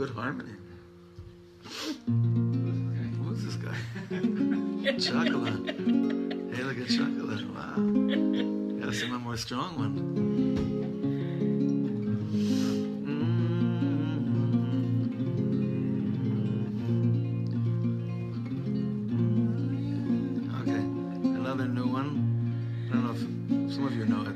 good harmony. Who's this guy? Chocolate. Hey, look at chocolate. Wow. Gotta sing one more strong one. Okay, another new one. I don't know if some of you know it.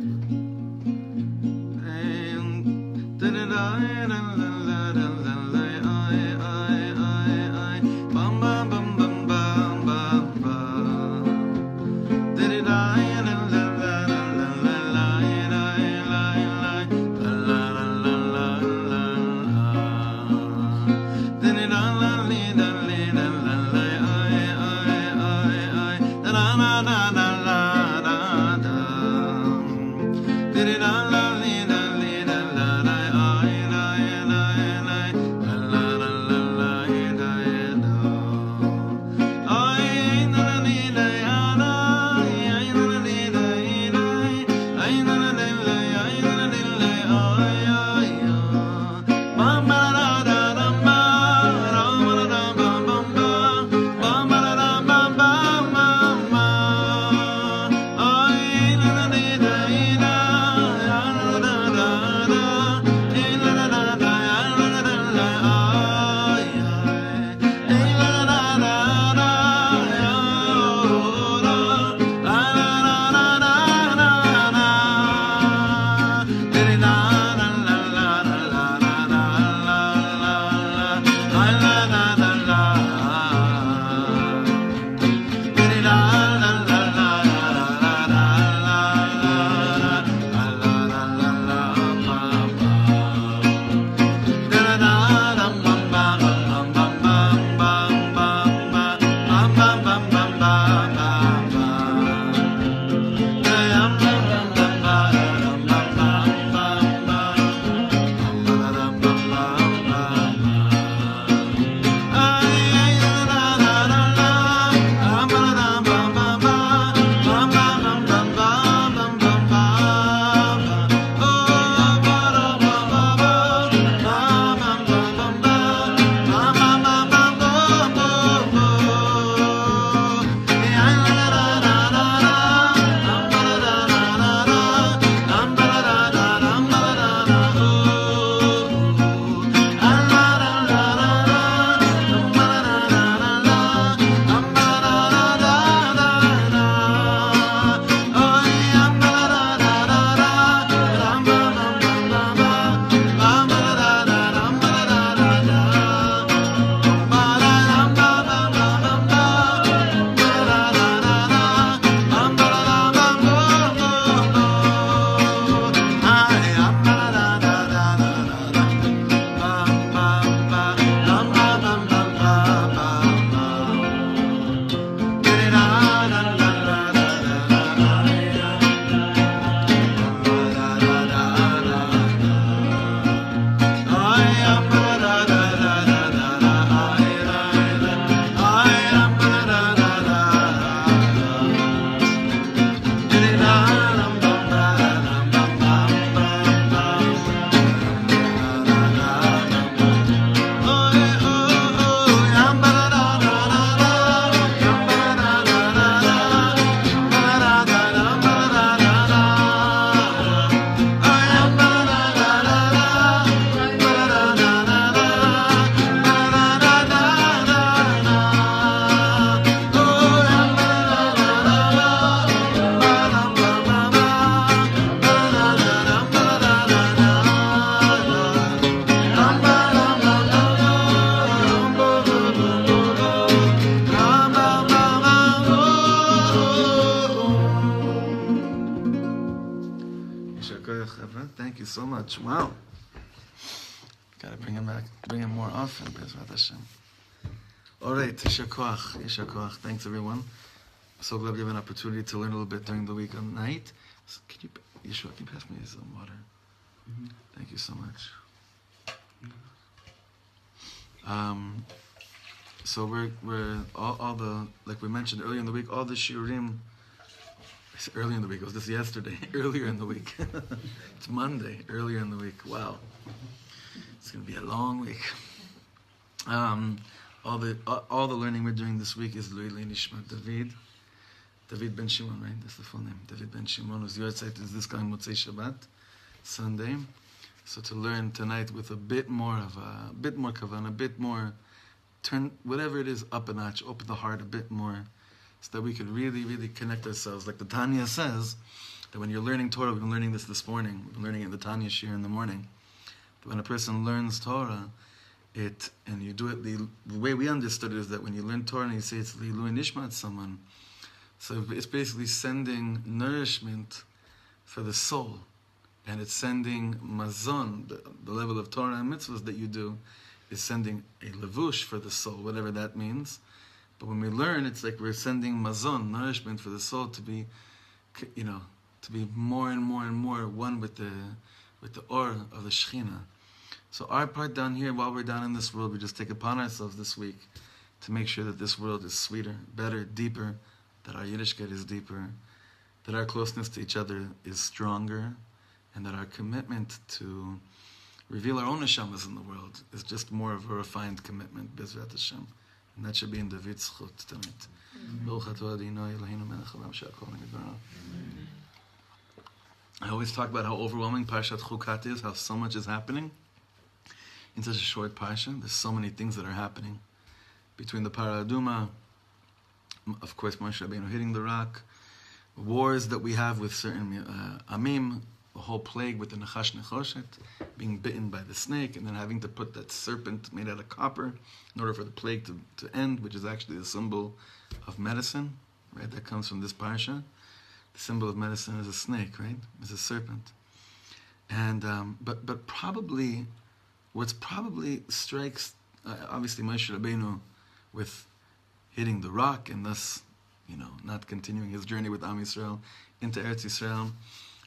Thank you so much. Wow. Gotta bring him back, bring him more often. Bezrat Hashem. All right, Yesher Koach. Yesher Koach. Thanks, everyone. So glad we have an opportunity to learn a little bit during the week on night. So can you, Yeshua, can you pass me some water? Mm-hmm. Thank you so much. So we're all the, like we mentioned earlier in the week, all the shiurim. Earlier in the week, it was just yesterday. Earlier in the week. It's Monday, earlier in the week. Wow. It's going to be a long week. All the learning we're doing this week is Lui Nishmat David Ben Shimon, right? That's the full name. David Ben Shimon, whose yahrzeit is this coming Motzei Shabbat, Sunday. So to learn tonight with a bit more kavan, a bit more, turn whatever it is up a notch, open the heart a bit more, so that we could really, really connect ourselves. Like the Tanya says, that when you're learning Torah, we've been learning this morning, we've been learning it in the Tanya Shir in the morning, that when a person learns Torah, and you do it, the way we understood it is that when you learn Torah and you say it's Lilu Nishmat someone, so it's basically sending nourishment for the soul, and it's sending mazon, the level of Torah and mitzvahs that you do, is sending a levush for the soul, whatever that means. But when we learn, it's like we're sending mazon, nourishment for the soul to be, to be more and more and more one with the or of the Shekhinah. So our part down here, while we're down in this world, we just take upon ourselves this week to make sure that this world is sweeter, better, deeper, that our Yiddishkeit is deeper, that our closeness to each other is stronger, and that our commitment to reveal our own neshamas in the world is just more of a refined commitment, Bezrat Hashem. And that should be in David's chut tonight. I always talk about how overwhelming Parshat Chukat is, how so much is happening in such a short parsha. There's so many things that are happening between the Para Aduma, of course Moshe Rabbeinu hitting the rock, wars that we have with certain Amim, the whole plague with the Nachash Nechoshet, being bitten by the snake, and then having to put that serpent made out of copper in order for the plague to end, which is actually the symbol of medicine, right? That comes from this parsha. The symbol of medicine is a snake, right? Is a serpent. And but probably, what's probably strikes obviously Moshe Rabbeinu with hitting the rock and thus, not continuing his journey with Am Yisrael into Eretz Yisrael.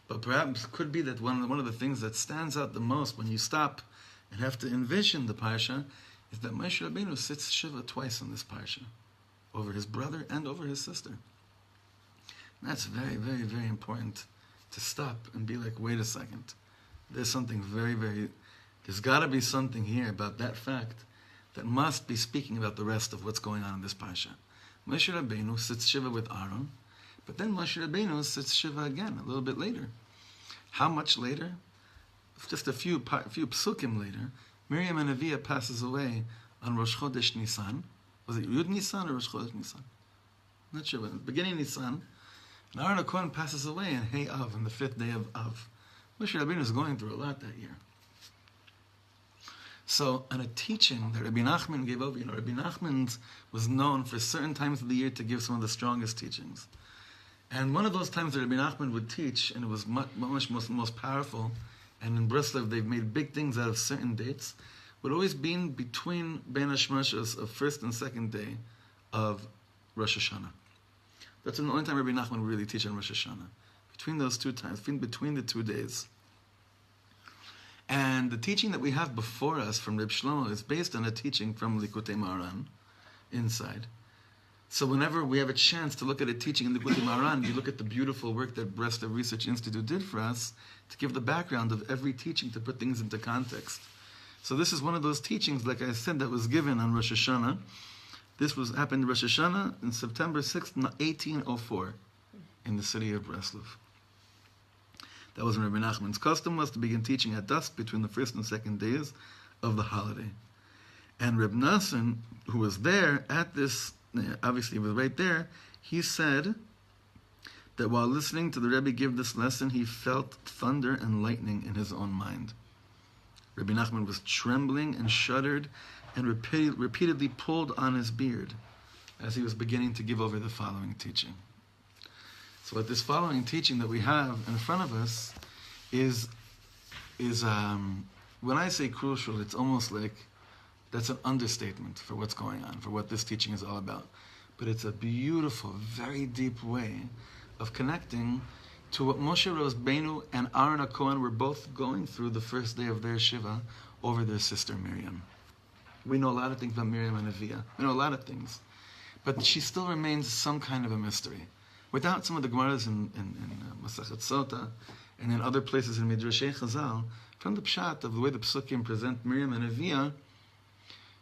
But perhaps could be that one of the things that stands out the most when you stop and have to envision the parsha is that Moshe Rabbeinu sits Shiva twice in this parsha, over his brother and over his sister. And that's very, very, very important to stop and be like, wait a second. There's something very, very... There's got to be something here about that fact that must be speaking about the rest of what's going on in this parsha. Moshe Rabbeinu sits Shiva with Aaron, but then Moshe Rabbeinu sits Shiva again a little bit later. How much later? Just a few psukim later, Miriam and Avia passes away on Rosh Chodesh Nisan. Was it Yud Nisan or Rosh Chodesh Nisan? Not sure, but beginning Nisan. And Aaron HaKohen passes away in Hey Av, on the 5th day of Av. Moshe Rabbeinu is going through a lot that year. So, on a teaching that Rabbi Nachman gave over, Rabbi Nachman was known for certain times of the year to give some of the strongest teachings. And one of those times that Rabbi Nachman would teach, and it was much most powerful, and in Breslov they've made big things out of certain dates, would always be between Bein HaShmashos of first and second day of Rosh Hashanah. That's the only time Rabbi Nachman would really teach on Rosh Hashanah. Between those two times, between the 2 days. And the teaching that we have before us from Reb Shlomo is based on a teaching from Likutei Moharan inside. So whenever we have a chance to look at a teaching in Likutei Moharan, you look at the beautiful work that Breslov Research Institute did for us to give the background of every teaching, to put things into context. So this is one of those teachings, like I said, that was given on Rosh Hashanah. This happened Rosh Hashanah in September 6th, 1804, in the city of Breslov. That was when Rabbi Nachman's custom was to begin teaching at dusk between the first and second days of the holiday. And Reb Nassan, who was there at this, obviously he was right there, he said that while listening to the Rebbe give this lesson, he felt thunder and lightning in his own mind. Rabbi Nachman was trembling and shuddered and repeatedly pulled on his beard as he was beginning to give over the following teaching. So what this following teaching that we have in front of us is when I say crucial, it's almost like that's an understatement for what's going on, for what this teaching is all about. But it's a beautiful, very deep way of connecting to what Moshe Rabbeinu and Aaron HaKohen were both going through the first day of their Shiva over their sister Miriam. We know a lot of things about Miriam and Avia. We know a lot of things. But she still remains some kind of a mystery. Without some of the Gemaras in Masachet Sota and in other places in Midrashei Chazal, from the Pshat of the way the Psukim present Miriam and Avia,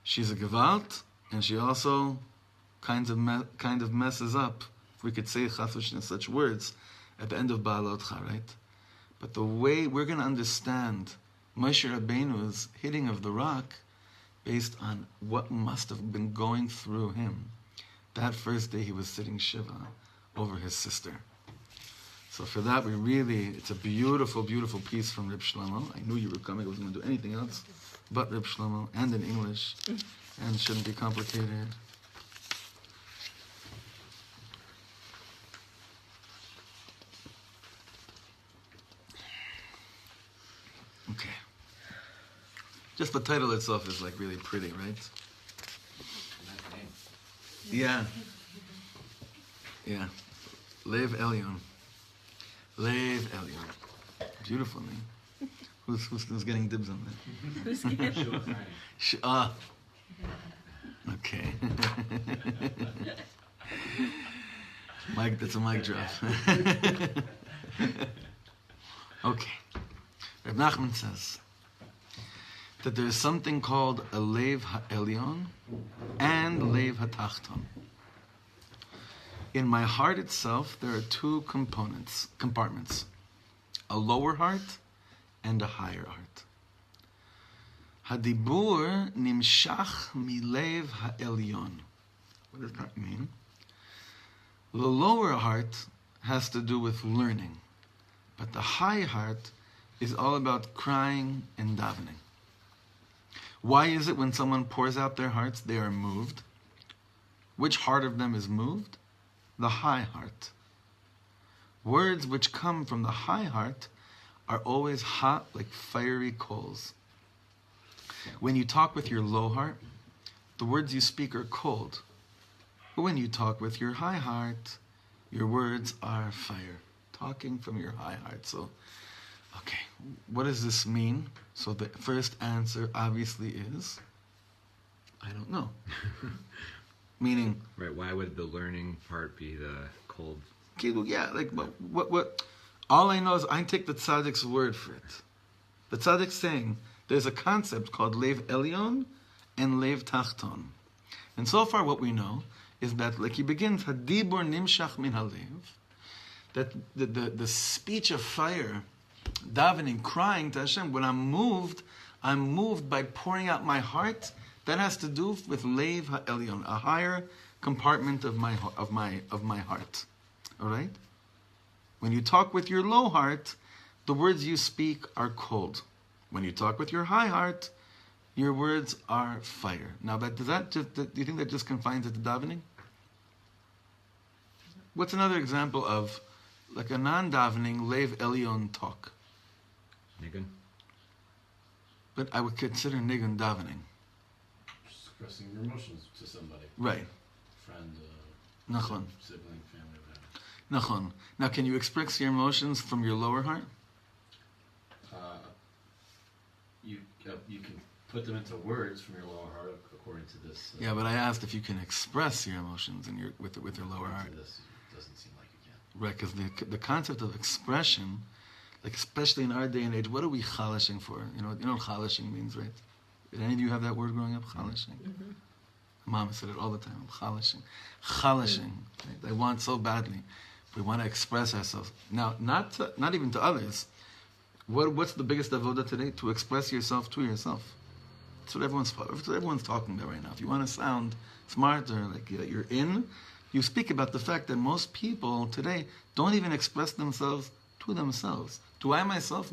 she's a Gewalt, and she also kind of messes up, if we could say Chafesh such words, at the end of Baalotcha, right? But the way we're going to understand Moshe Rabbeinu's hitting of the rock based on what must have been going through him that first day he was sitting Shiva over his sister. So for that, it's a beautiful, beautiful piece from Reb Shlomo. I knew you were coming. I wasn't going to do anything else but Reb Shlomo, and in English, and it shouldn't be complicated. Okay. Just the title itself is like really pretty, right? Yeah. Yeah. Lev Elyon. Lev Elyon. Beautiful name. Who's getting dibs on that? Who's getting? Okay. Mike, that's a mic drop. Okay. Reb Nachman says that there is something called a Lev HaElyon and Lev HaTachton. In my heart itself, there are two compartments, a lower heart and a higher heart. Hadibur nimshach milev ha'elyon. What does that mean? The lower heart has to do with learning, but the high heart is all about crying and davening. Why is it when someone pours out their hearts, they are moved? Which heart of them is moved? The high heart. Words which come from the high heart are always hot like fiery coals. When you talk with your low heart, the words you speak are cold. But when you talk with your high heart, your words are fire. Talking from your high heart. So, okay, what does this mean? So the first answer obviously is, I don't know. Meaning, right? Why would the learning part be the cold? Yeah, like what? All I know is I take the tzaddik's word for it. The tzaddik's saying there's a concept called Lev Elyon and Lev Tachton, and so far what we know is that, like he begins, Hadibur nimshach min halev, that the speech of fire, davening, crying to Hashem. When I'm moved by pouring out my heart. That has to do with Lev HaElyon, a higher compartment of my heart. All right? When you talk with your low heart, the words you speak are cold. When you talk with your high heart, your words are fire. Now, do you think that just confines it to davening? What's another example of like a non-davening Lev Elyon talk? Nigun. But I would consider nigun davening. Expressing your emotions to somebody. Right. Friend, Nachon. sibling, family, whatever. Nachon. Now, can you express your emotions from your lower heart? You can put them into words from your lower heart according to this. Yeah, but I asked if you can express your emotions with your lower heart. This, it doesn't seem like you can. Right, because the concept of expression, like especially in our day and age, what are we chalashing for? You know what chalashing means, right? Did any of you have that word growing up? Chalashing. Mm-hmm. Mama said it all the time. Chalashing. Chalashing. Right? I want so badly. We want to express ourselves. Now, not even to others. What's the biggest avoda today? To express yourself to yourself. That's what everyone's talking about right now. If you want to sound smart or like you're in, you speak about the fact that most people today don't even express themselves to themselves. Do I myself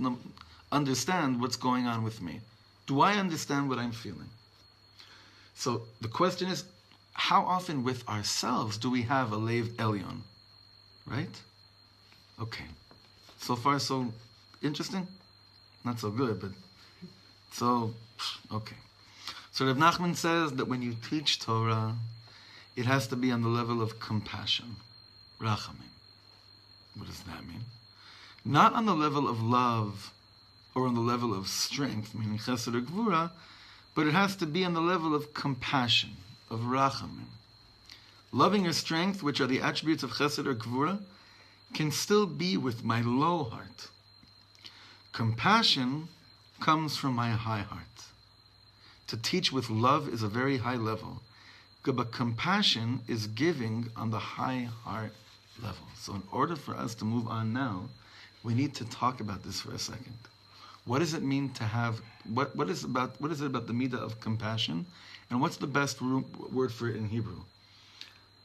understand what's going on with me? Do I understand what I'm feeling? So the question is, how often with ourselves do we have a Lev Elyon? Right? Okay. So far, so interesting? Not so good, but so, okay. So Reb Nachman says that when you teach Torah, it has to be on the level of compassion. Rachamim. What does that mean? Not on the level of love or on the level of strength, meaning chesed or gvura, but it has to be on the level of compassion, of rachamim. Loving or strength, which are the attributes of chesed or gvura, can still be with my low heart. Compassion comes from my high heart. To teach with love is a very high level. But compassion is giving on the high heart level. So in order for us to move on now, we need to talk about this for a second. What does it mean to have, what is it about the midah of compassion? And what's the best word for it in Hebrew?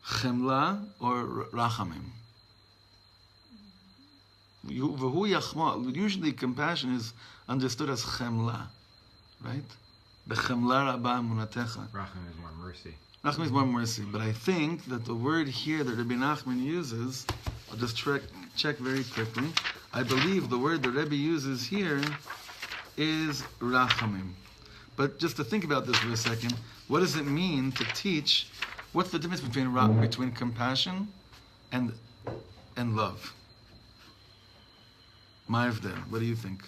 Chemla or rachamim? Usually compassion is understood as chemla, right? Bechemla rabba munatecha. Racham is more mercy. Racham is more mercy. But I think that the word here that Rabbi Nachman uses, I'll just check very quickly. I believe the word that Rebbe uses here is rachamim. But just to think about this for a second, what does it mean to teach? What's the difference between compassion and love? Ma'avdel, what do you think?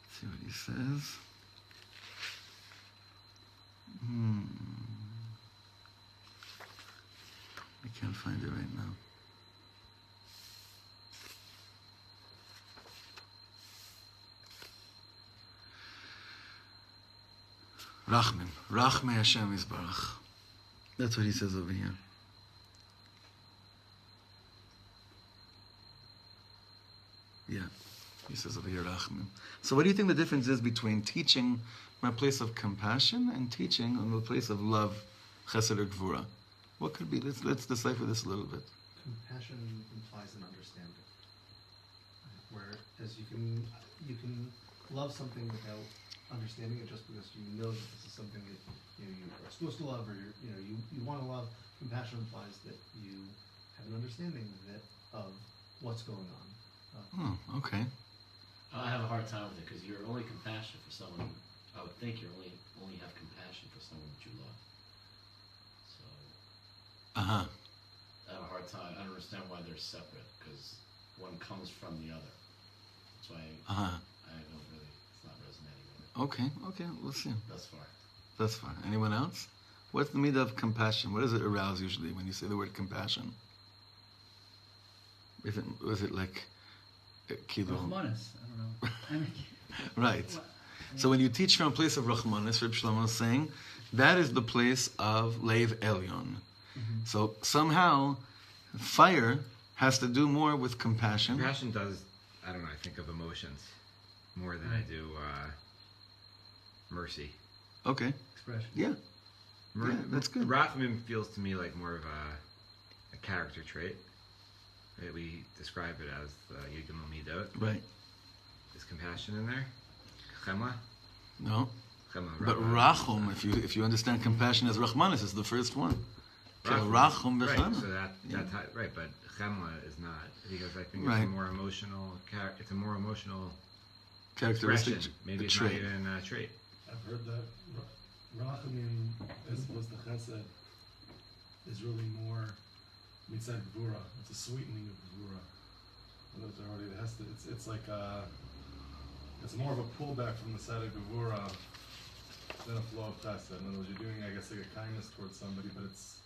Let's see what he says. I can't find it right now. Rachmei Hashem Yisbarach. That's what he says over here. Yeah, he says over here, Rachmim. So what do you think the difference is between teaching from a place of compassion and teaching on the place of love, chesed or gvura? What could be? Let's decipher this a little bit. Compassion implies an understanding, whereas you can love something without understanding it just because you know that this is something that you are supposed to love, or you want to love. Compassion implies that you have an understanding of what's going on. Okay. I have a hard time with it because you're only compassionate for someone. I would think you only have compassion for someone that you love. So. I have a hard time. I don't understand why they're separate because one comes from the other. That's why I don't really. It's not resonating with it. Okay. Let's see. Thus far. Anyone else? What's the midah of compassion? What does it arouse usually when you say the word compassion? Was it like Rachmanis, I don't know. Right. So when you teach from a place of Rachmanis, Reb Shlomo is saying, that is the place of Leiv Elyon. Mm-hmm. So somehow, fire has to do more with compassion. Compassion does, I don't know, I think of emotions more than I do mercy. Okay. Expression. Yeah. That's good. Rachamim feels to me like more of a character trait. Right? We describe it as the Yigam Midot. Right. Is compassion in there? Chemla? No. Chemla, but Rachum, if you understand compassion as Rachmanis, is the first one. Rachum right. v'chana. So that's right. But Chemla is not, because I think right. It's a more emotional. It's a more emotional characteristic. Maybe it's trait. not even a trait. I've heard that Rachamim, as opposed to Chesed, is really more mitzad gvura. It's a sweetening of gvura. It's like it's more of a pullback from the side of gvura than a flow of chesed. In other words, you're doing, I guess, like a kindness towards somebody, but it's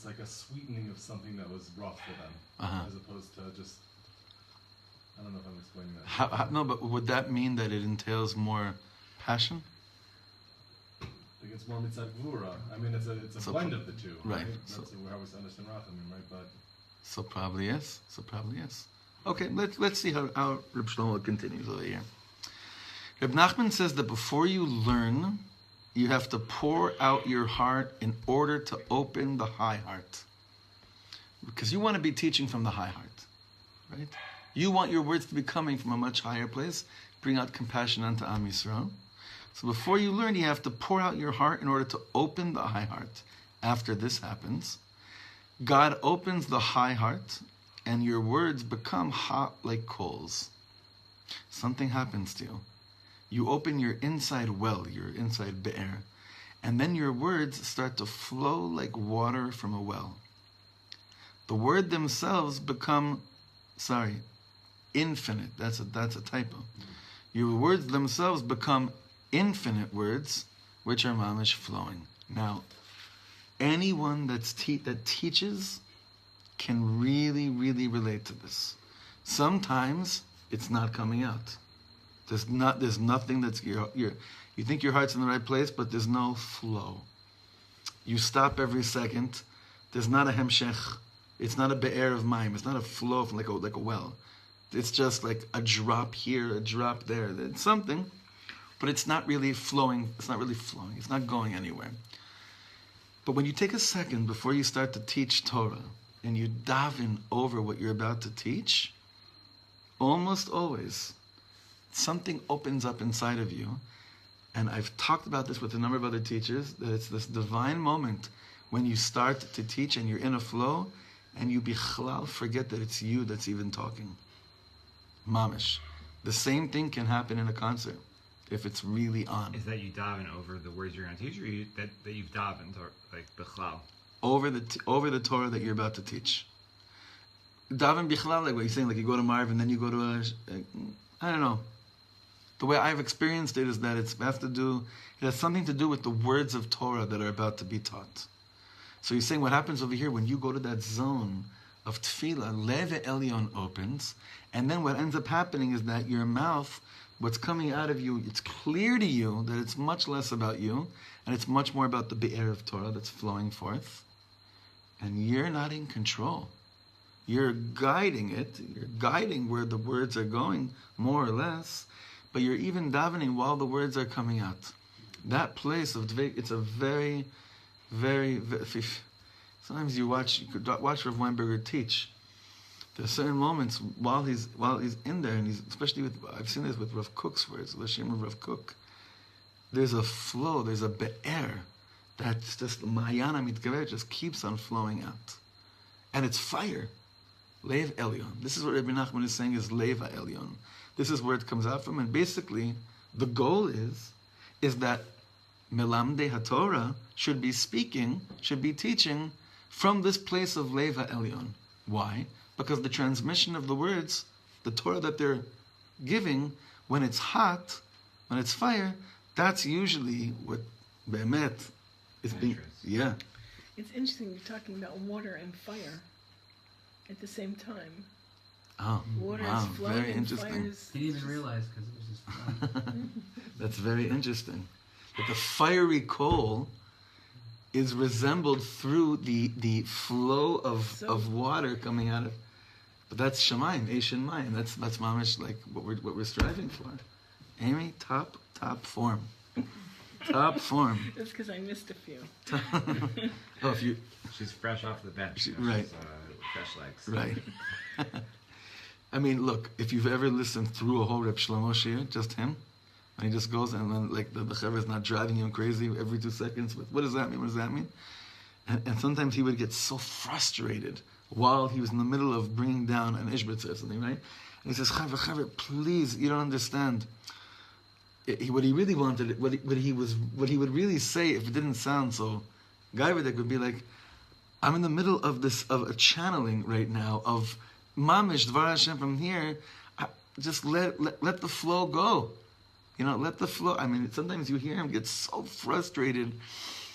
like a sweetening of something that was rough for them, as opposed to just. I don't know if I'm explaining that. No, but would that mean that it entails more passion? I think it's more mitzad gvura. I mean, it's a blend of the two. Right. That's how we understand Rachamim, right? But so probably yes. Okay, let's see how Reb Shlomo continues over here. Reb Nachman says that before you learn, you have to pour out your heart in order to open the high heart. Because you want to be teaching from the high heart, right? You want your words to be coming from a much higher place, bring out compassion unto Am Yisrael. So before you learn, you have to pour out your heart in order to open the high heart. After this happens, God opens the high heart, and your words become hot like coals. Something happens to you. You open your inside well, your inside be'er, and then your words start to flow like water from a well. The word themselves become, infinite. That's a typo. Your words themselves become infinite words, which are mamish flowing. Now, anyone that teaches can really, really relate to this. Sometimes it's not coming out. There's nothing that's you think your heart's in the right place, but there's no flow. You stop every second. There's not a hemshech. It's not a be'er of mayim. It's not a flow from like a well. It's just like a drop here, a drop there. It's something, but it's not really flowing. It's not really flowing. It's not going anywhere. But when you take a second before you start to teach Torah and you daven over what you're about to teach, almost always something opens up inside of you. And I've talked about this with a number of other teachers, that it's this divine moment when you start to teach and you're in a flow and you bichlal forget that it's you that's even talking. Mamish. The same thing can happen in a concert if it's really on. Is that you daven over the words you're going to teach, or that you've davened, or like bichlal? Over the Torah that you're about to teach. Daven bichlal, like what you're saying, like you go to Marv and then you go to I don't know. The way I've experienced it is that it has something to do with the words of Torah that are about to be taught. So you're saying what happens over here when you go to that zone of tefillah, Leve Elyon opens, and then what ends up happening is that your mouth, what's coming out of you, it's clear to you that it's much less about you, and it's much more about the be'er of Torah that's flowing forth, and you're not in control. You're guiding it, you're guiding where the words are going, more or less, but you're even davening while the words are coming out. That place of dveik, it's a very, very, sometimes you could watch Rav Weinberger teach. There are certain moments while he's in there, and especially I've seen this with Rav Kook's words, L'Shem of Rav Kook. There's a flow, there's a be'er that's just Ma'ayana Mitgaver, just keeps on flowing out, and it's fire. Lev Elyon. This is what Rabbi Nachman is saying is Leva Elyon. This is where it comes out from, and basically the goal is that Melamdei HaTorah should be teaching from this place of Leva Elyon. Why? Because the transmission of the words, the Torah that they're giving, when it's hot, when it's fire, that's usually what Be'emet is being. Yeah. It's interesting you're talking about water and fire at the same time. Oh, water wow, is flowing very and interesting. fire is He didn't even realize because it was just fun. That's very interesting. That the fiery coal is resembled through the flow of water coming out of. But that's Shemayim, Asian Mayim. That's mamish like what we're striving for. Amy, top form. Top form. That's because I missed a few. She's fresh off the bench. Right. Fresh legs. Right. I mean, look, if you've ever listened through a whole Reb Shlomo shir, just him, and he just goes and then like the chaver is not driving him crazy every 2 seconds with what does that mean? What does that mean? And sometimes he would get so frustrated while he was in the middle of bringing down an ishbitzer or something, right? And he says, chaver, please, you don't understand. What he really wanted, what he would really say if it didn't sound so gaivadik would be like, I'm in the middle of a channeling right now of mamish dvar Hashem from here. Just let the flow go, let the flow. I mean, sometimes you hear him get so frustrated,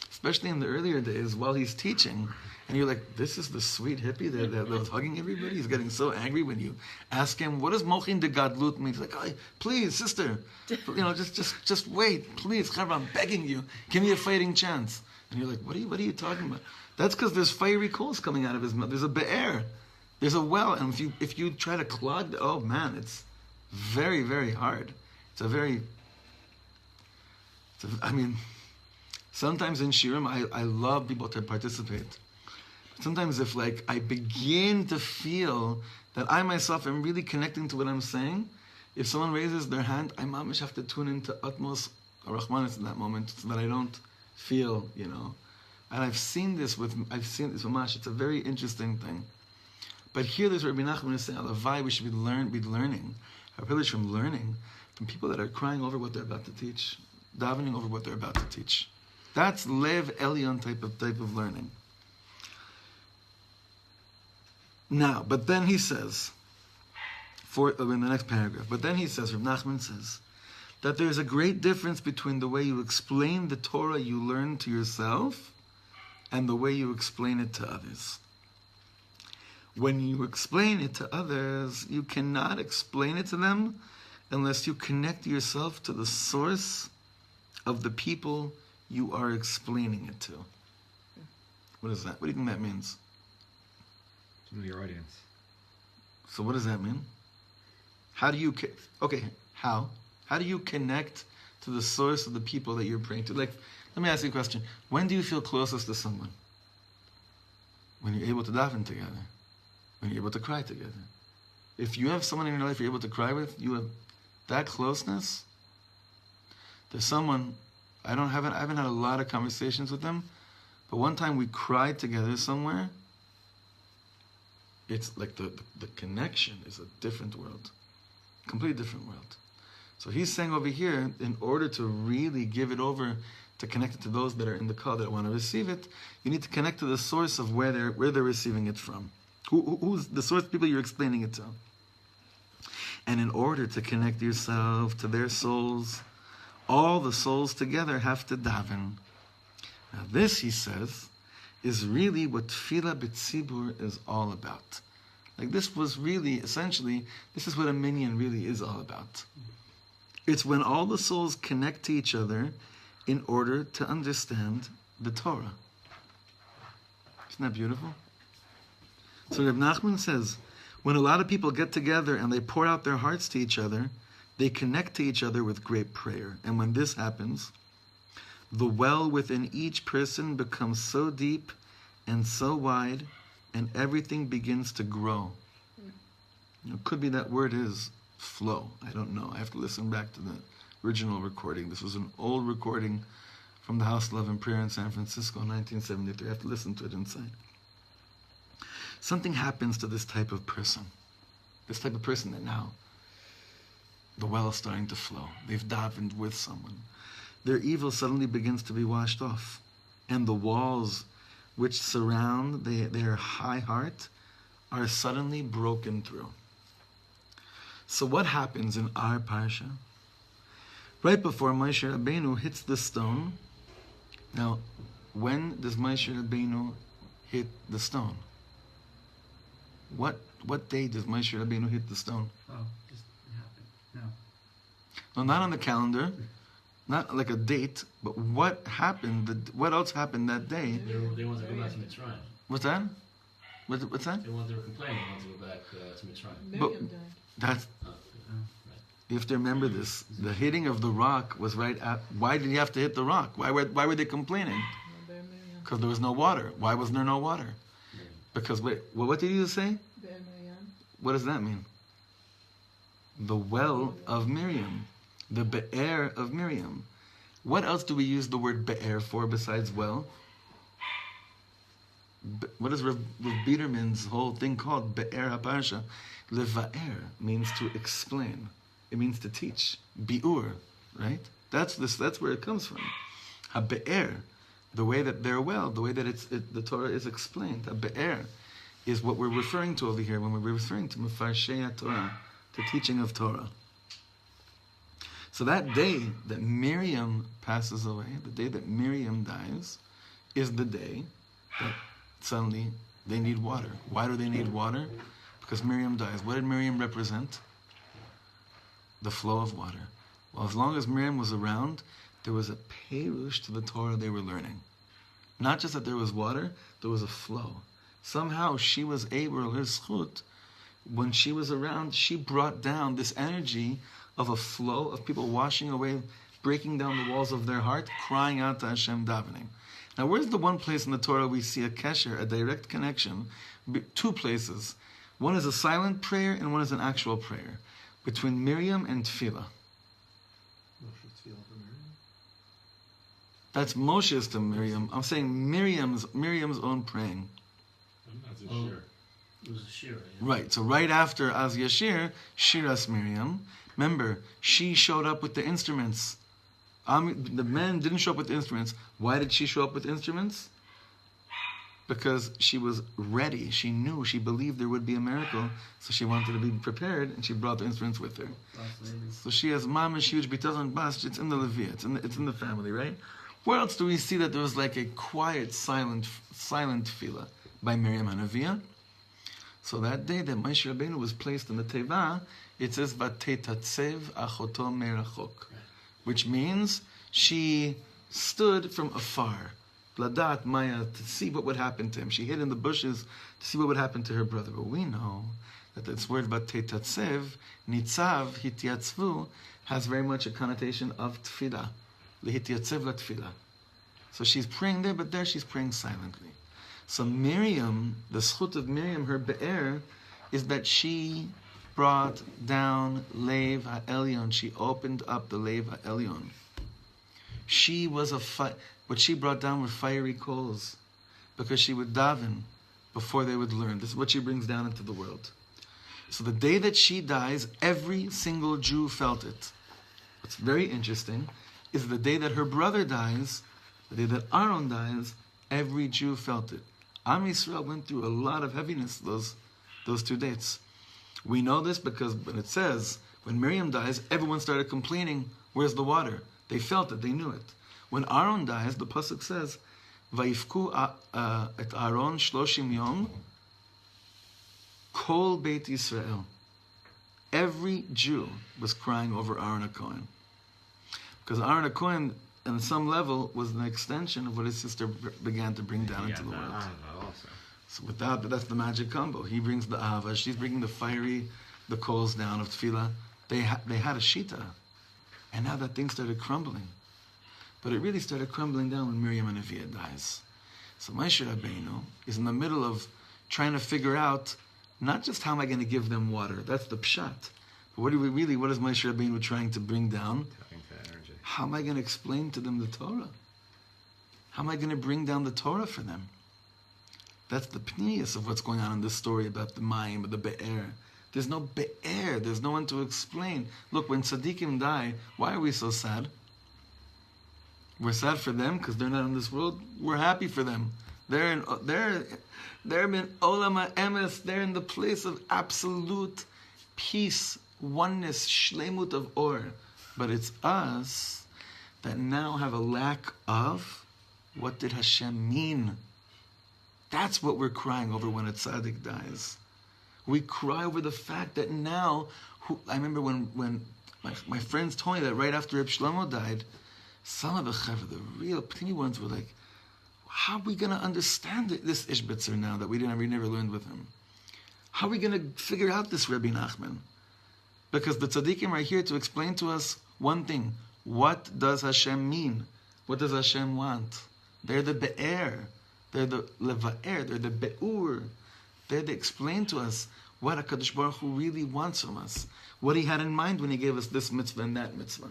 especially in the earlier days while he's teaching, and you're like, this is the sweet hippie that was hugging everybody. He's getting so angry when you ask him, what does mochin de gadlut mean? He's like, oh, please, sister, just wait, please, Chaver, I'm begging you, give me a fighting chance. And you're like, what are you talking about? That's because there's fiery coals coming out of his mouth. There's a be'er. There's a well. And if you try to clog, oh man, it's very, very hard. Sometimes in Shirim, I love people to participate. Sometimes if I begin to feel that I myself am really connecting to what I'm saying, if someone raises their hand, I mamish have to tune into Atmos Rahmanis in that moment so that I don't feel, And I've seen this with Mash. It's a very interesting thing. But here there's Rabbi Nachman is saying, Alavai, we should be learning. Our privilege from learning from people that are crying over what they're about to teach, davening over what they're about to teach. That's Lev Elyon type of learning. Now, but then he says, in the next paragraph, but then he says, Rabbi Nachman says, that there's a great difference between the way you explain the Torah you learn to yourself and the way you explain it to others. When you explain it to others, you cannot explain it to them unless you connect yourself to the source of the people you are explaining it to. What is that? What do you think that means? To know your audience. So what does that mean? How do you... How? How do you connect to the source of the people that you're praying to? Like, let me ask you a question. When do you feel closest to someone? When you're able to daven together. When you're able to cry together. If you have someone in your life you're able to cry with, you have that closeness. There's someone, I haven't had a lot of conversations with them, but one time we cried together somewhere. It's like the connection is a different world. Completely different world. So he's saying over here, in order to really give it over, to connect it to those that are in the call that want to receive it, you need to connect to the source of where they're receiving it from. Who's the source of people you're explaining it to? And in order to connect yourself to their souls, all the souls together have to daven. Now this, he says, is really what Tefillah B'tzibur is all about. Like this was really, essentially, this is what a minyan really is all about. It's when all the souls connect to each other in order to understand the Torah. Isn't that beautiful? So Reb Nachman says, when a lot of people get together and they pour out their hearts to each other, they connect to each other with great prayer. And when this happens, the well within each person becomes so deep and so wide, and everything begins to grow. It could be that word is flow. I don't know. I have to listen back to the original recording. This was an old recording from the House of Love and Prayer in San Francisco in 1973. I have to listen to it inside. Something happens to this type of person. This type of person that now the well is starting to flow. They've davened with someone. Their evil suddenly begins to be washed off. And the walls which surround their high heart are suddenly broken through. So what happens in our parsha? Right before Moshe Rabbeinu hits the stone. Now, when does Moshe Rabbeinu hit the stone? What day does Moshe Rabbeinu hit the stone? Oh, just happened. No. No, not on the calendar, not like a date, but what happened? What else happened that day? They wanted to go back to Mitzrayim. What's that? What's that? They were complaining. They wanted to go back to Mitzrayim. Miriam died. That's, Right. you have to remember this. The hitting of the rock was right at. Why did you have to hit the rock? Why were they complaining? Bear Miriam. Because there was no water. Why was there no water? Because what did you say? Bear Miriam. What does that mean? The well of Miriam. The be'er of Miriam. What else do we use the word be'er for besides well? What is Rav Biederman's whole thing called? Be'er HaParsha. Leva'er means to explain. It means to teach. Bi'ur, right? That's where it comes from. HaBe'er, the way that they're well, the way that the Torah is explained. HaBe'er is what we're referring to over here when we're referring to Mefarshei Torah, the teaching of Torah. So that day that Miriam passes away, the day that Miriam dies, is the day that suddenly they need water. Why do they need water? Because Miriam dies. What did Miriam represent? The flow of water. Well, as long as Miriam was around, there was a perush to the Torah they were learning. Not just that there was water, there was a flow. Somehow she was able, her zchut, when she was around, she brought down this energy of a flow of people washing away, breaking down the walls of their heart, crying out to Hashem, davening. Now, where's the one place in the Torah we see a kesher, a direct connection? Two places. One is a silent prayer and one is an actual prayer. Between Miriam and Tefillah. Moshe's tefillah for Miriam. That's Moshe's to Miriam. I'm saying Miriam's own praying. That's a Oh. shir. It was a shira. Yeah. Right, so right after Az Yashir, Shiras Miriam. Remember, she showed up with the instruments. The men didn't show up with the instruments. Why did she show up with instruments? Because she was ready. She knew, she believed there would be a miracle, so she wanted to be prepared, and she brought the instruments with her. So she has mamish huge bitazon bas. It's in the Levi. It's in the family, right? Where else do we see that there was like a quiet, silent tefillah by Miriam Hanaviyah? So that day that Moshe Rabbeinu was placed in the Teva, it says Vatetatsev achoto merachok, which means she stood from afar, Ladat Maya, to see what would happen to him. She hid in the bushes to see what would happen to her brother. But we know that this word Vatetatsev, Nitzav, Hityatzvu, has very much a connotation of tefillah. Lihityatzv la tefillah. So she's praying there, but there she's praying silently. So Miriam, the schut of Miriam, her be'er, is that she brought down Lev HaElyon. She opened up the Lev HaElyon. She was what she brought down were fiery coals, because she would daven before they would learn. This is what she brings down into the world. So the day that she dies, every single Jew felt it. What's very interesting is the day that her brother dies, the day that Aaron dies, every Jew felt it. Am Yisrael went through a lot of heaviness those 2 dates. We know this because when it says, when Miriam dies, everyone started complaining, where's the water? They felt it, they knew it. When Aaron dies, the pasuk says, Vayifku et Aaron 30 yom, kol Beit Yisrael. Every Jew was crying over Aaron HaKohen. Because Aaron HaKohen, on some level, was an extension of what his sister began to bring down into the world. So without that's the magic combo. He brings the Ahava, she's bringing the coals down of Tefillah. They had a Shita. And now that thing started crumbling. But it really started crumbling down when Miriam Hanaviyah dies. So Moshe Rabbeinu is in the middle of trying to figure out, not just how am I going to give them water, that's the pshat. But what is Moshe Rabbeinu trying to bring down? How am I going to explain to them the Torah? How am I going to bring down the Torah for them? That's the pnius of what's going on in this story about the Mayim, or the Be'er. There's no Be'er. There's no one to explain. Look, when tzaddikim die, why are we so sad? We're sad for them because they're not in this world. We're happy for them. They're in Olam HaEmes. They're in the place of absolute peace, oneness, shlemut of or. But it's us that now have a lack of, what did Hashem mean? That's what we're crying over when a tzaddik dies. We cry over the fact that now, I remember when my friends told me that right after Reb Shlomo died, some of the chaver, the real pnimi ones, were like, how are we going to understand this Ishbitzer now that we never learned with him? How are we going to figure out this Rebbe Nachman? Because the tzaddikim are here to explain to us one thing. What does Hashem mean? What does Hashem want? They're the Be'er. They're the Leva'er. They're the Be'ur. They're to explain to us what HaKadosh Baruch Hu really wants from us. What He had in mind when He gave us this mitzvah and that mitzvah.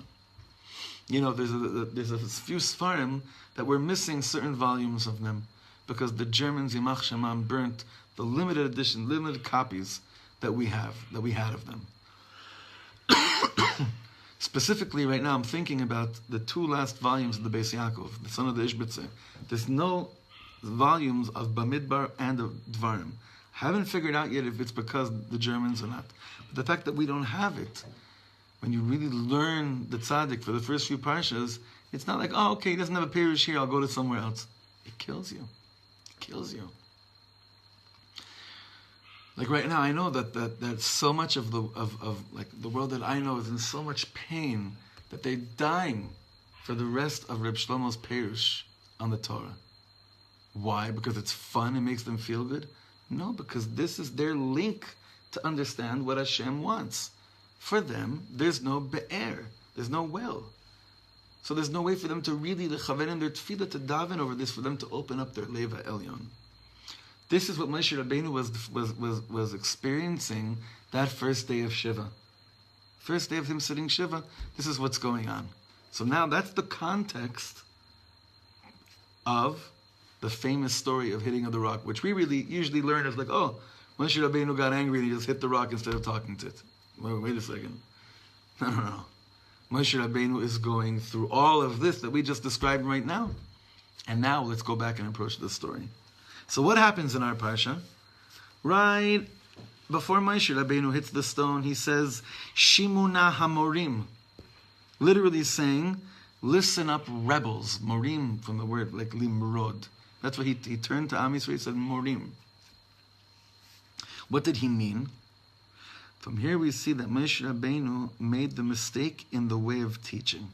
You know, there's a few Sfarim that we're missing certain volumes of them because the Germans, Yimach Shemam, burnt the limited edition, limited copies that we had of them. Specifically, right now, I'm thinking about the 2 last volumes of the Beis Yaakov, the son of the Ishbitzer. There's no volumes of Bamidbar and of Dvarim. Haven't figured out yet if it's because the Germans or not. But the fact that we don't have it, when you really learn the tzaddik for the first few parshas, it's not like, oh, okay, he doesn't have a perush here, I'll go to somewhere else. It kills you. It kills you. Like right now, I know that so much of the world that I know is in so much pain that they're dying for the rest of Reb Shlomo's perush on the Torah. Why? Because it's fun, it makes them feel good? No, because this is their link to understand what Hashem wants. For them, there's no be'er, there's no well. So there's no way for them to really lechaven in their tefillah to daven over this, for them to open up their Lev HaElyon. This is what Moshe Rabbeinu was experiencing that first day of Shiva. First day of him sitting Shiva, this is what's going on. So now that's the context of the famous story of hitting of the rock, which we really usually learn as like, oh, Moshe Rabbeinu got angry and he just hit the rock instead of talking to it. Wait a second. No. Moshe Rabbeinu is going through all of this that we just described right now. And now let's go back and approach the story. So what happens in our parsha? Right before Moshe Rabbeinu hits the stone, he says, Shimuna Hamorim. Literally saying Listen up, rebels. Morim, from the word like limrod. That's what he turned to Am Yisrael, he said, Morim. What did he mean? From here we see that Moshe Rabbeinu made the mistake in the way of teaching.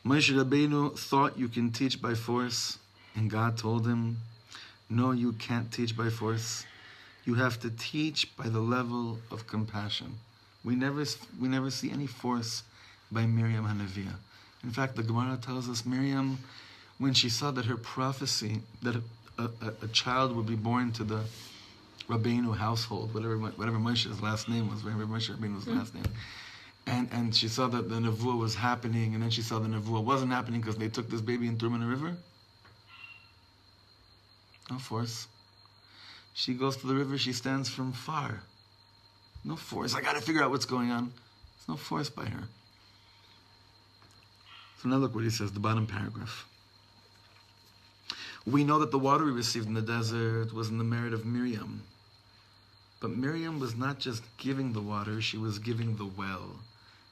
Moshe Rabbeinu thought you can teach by force, and God told him, no, you can't teach by force. You have to teach by the level of compassion. We never see any force by Miriam Hanaviyah. In fact, the Gemara tells us Miriam, when she saw that her prophecy, that a child would be born to the Rabbeinu household, whatever Moshe's last name was, whatever Moshe Rabbeinu's last name, and she saw that the nevuah was happening, and then she saw the nevuah wasn't happening because they took this baby and threw him in a river. No force. She goes to the river, she stands from far. No force. I got to figure out what's going on. There's no force by her. So now look what he says, the bottom paragraph. We know that the water we received in the desert was in the merit of Miriam. But Miriam was not just giving the water, she was giving the well,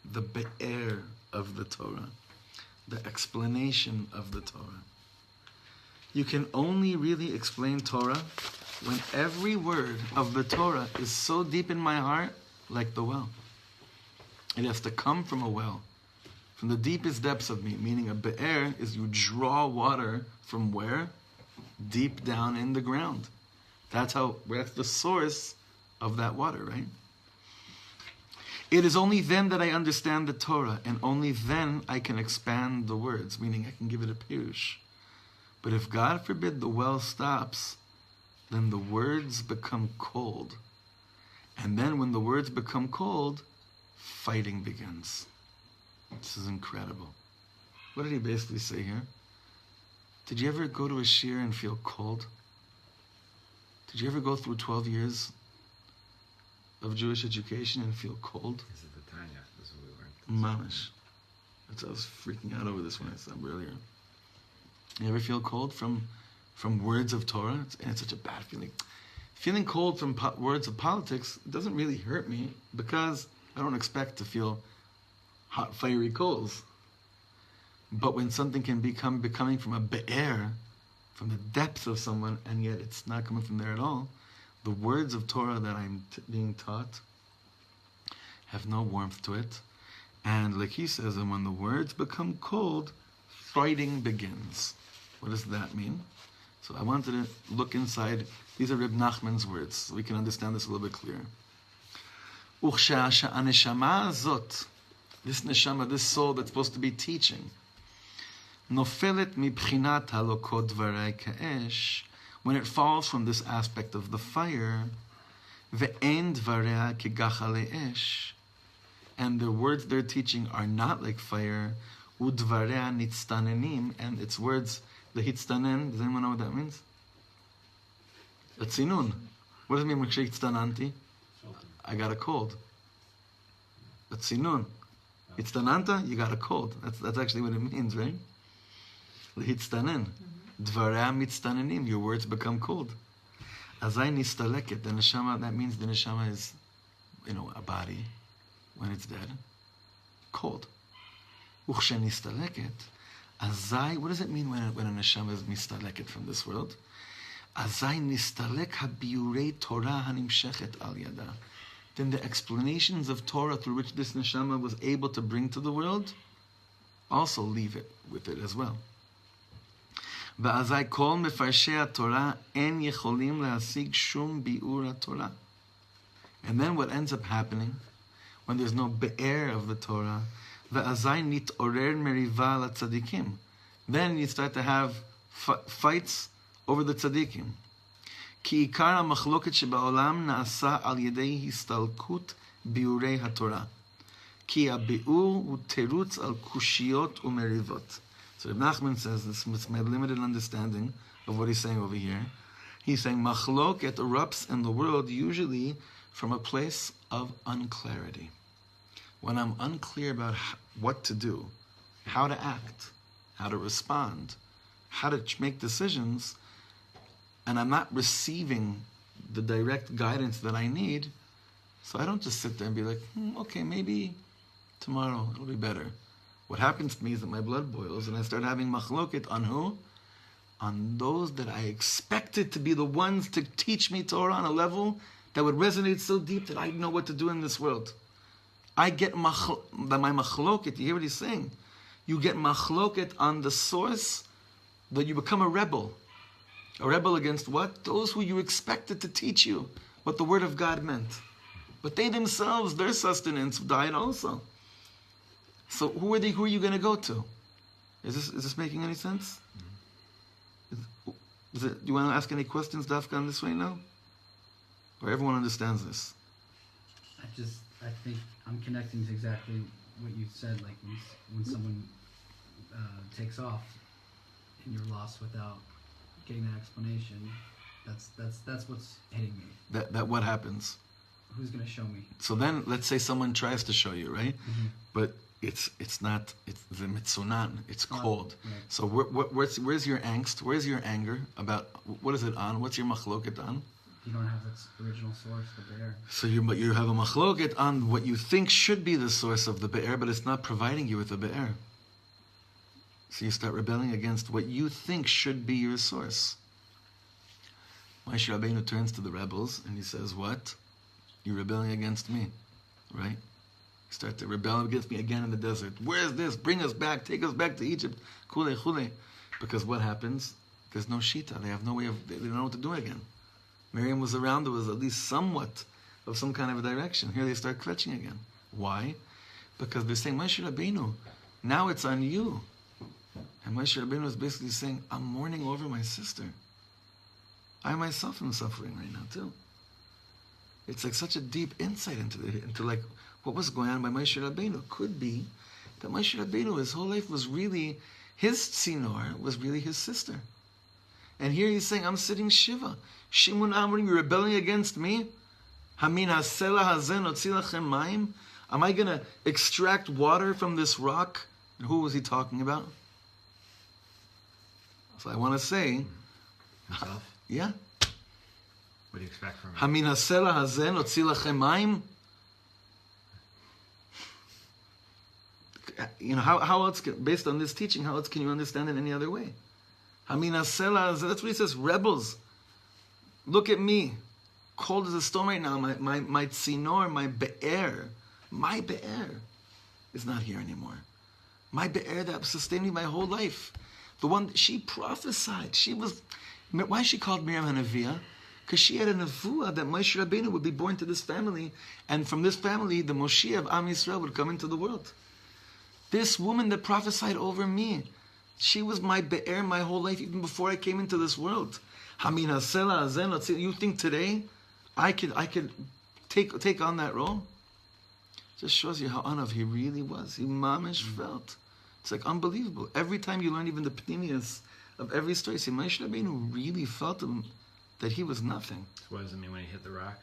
the be'er of the Torah, the explanation of the Torah. You can only really explain Torah when every word of the Torah is so deep in my heart, like the well. It has to come from a well, from the deepest depths of me, meaning a be'er is you draw water from where? Deep down in the ground. That's the source of that water, right? It is only then that I understand the Torah, and only then I can expand the words, meaning I can give it a pirush. But if, God forbid, the well stops, then the words become cold. And then when the words become cold, fighting begins. This is incredible. What did he basically say here? Did you ever go to a shir and feel cold? Did you ever go through 12 years of Jewish education and feel cold? This is the Tanya. This is what we learned. Mamish. I was freaking out over this when I said earlier. You ever feel cold from words of Torah? It's such a bad feeling. Feeling cold from words of politics doesn't really hurt me because I don't expect to feel hot, fiery coals. But when something can becoming from a be'er, from the depths of someone, and yet it's not coming from there at all, the words of Torah that I'm being taught have no warmth to it. And like he says, and when the words become cold, fighting begins. What does that mean? So I wanted to look inside. These are Reb Nachman's words, so we can understand this a little bit clearer. This neshama, this soul that's supposed to be teaching, nofelet mibchinat halokot dvarei ka'esh, when it falls from this aspect of the fire, ve'en dvarei kegachale esh, and the words they're teaching are not like fire, udvarei nitztanenim, and its words, the hitztanen, does anyone know what that means? A tzinun. What does it mean when hitztananti? I got a cold. A tzinun. Hitztananta, you got a cold. That's actually what it means, right? Hitztanen. Dvarei mitztanenim, your words become cold. Azai nistaleket, the neshama, that means the neshama is, a body, when it's dead, cold. Uchshe nistaleket, azai, what does it mean when a neshama is nistaleket from this world? Azai nistalek habiurei Torah hanimshechet al yada. Then the explanations of Torah through which this neshama was able to bring to the world, also leave it with it as well. ואזי כל מפרשי התורה אין יכולים להשיג שום ביאור התורה. And then what ends up happening, when there's no be'er of the Torah, ואזי נתעורר מריבה לצדיקים. Then you start to have fights over the tzadikim. כי עיקר המחלוקת שבעולם נעשה על ידי הסתלקות ביאורי התורה. כי הביאור הוא תירוץ על קושיות ומריבות. So Reb Nachman says, this is my limited understanding of what he's saying over here. He's saying, machloket erupts in the world usually from a place of unclarity. When I'm unclear about what to do, how to act, how to respond, how to make decisions, and I'm not receiving the direct guidance that I need, so I don't just sit there and be like, okay, maybe tomorrow it'll be better. What happens to me is that my blood boils and I start having machloket on who? On those that I expected to be the ones to teach me Torah on a level that would resonate so deep that I know what to do in this world. I get my machloket, you hear what he's saying? You get machloket on the source that you become a rebel. A rebel against what? Those who you expected to teach you what the word of God meant. But they themselves, their sustenance died also. So who are you going to go to? Is this making any sense? Do you want to ask any questions, Dafka, on this right now? Or everyone understands this? I think I'm connecting to exactly what you said. Like when someone takes off and you're lost without getting that explanation, that's what's hitting me. That what happens? Who's going to show me? So then, let's say someone tries to show you, right? Mm-hmm. But it's the mitzunan. It's cold. Right. So where's your angst? Where's your anger about? What is it on? What's your machloket on? You don't have the original source, the be'er. So you have a machloket on what you think should be the source of the be'er, but it's not providing you with the be'er. So you start rebelling against what you think should be your source. Moshe Rabbeinu turns to the rebels and he says, "What? You're rebelling against me, right? You start to rebel against me again in the desert. Where is this? Bring us back. Take us back to Egypt. Kule, kule." Because what happens? There's no shita. They have no way of. They don't know what to do again. Miriam was around. There was at least somewhat of some kind of a direction. Here they start kvetching again. Why? Because they're saying, Moshe Rabbeinu, now it's on you. And Moshe Rabbeinu is basically saying, I'm mourning over my sister. I myself am suffering right now too. It's like such a deep insight into like what was going on by Moshe Rabbeinu. Could be that Moshe Rabbeinu, his whole life was really, his tzinor was really his sister. And here he's saying, I'm sitting Shiva. Shimun Amrim, you're rebelling against me? Hamin hasela hazen otzi lachem mayim? Am I going to extract water from this rock? And who was he talking about? So I want to say, himself? Yeah. What do you expect from him? Hamin hasela hazen otzi lachem mayim? You know, how else, based on this teaching, how else can you understand it any other way? Hamin hasela, that's what he says, rebels. Look at me. Cold as a stone right now. My tzinor, my be'er is not here anymore. My be'er that sustained me my whole life. The one, she prophesied. Why is she called Miriam HaNeviah? Because she had a nevuah that Moshe Rabbeinu would be born to this family, and from this family, the Moshiach of Am Yisrael would come into the world. This woman that prophesied over me, she was my be'er my whole life, even before I came into this world. Hamin hasela hazen. You think today I could take on that role? Just shows you how anav he really was. He mamish felt. It's like unbelievable. Every time you learn even the pnimius of every story, see, Moshe Rabbeinu really felt him that he was nothing. So what does it mean when he hit the rock?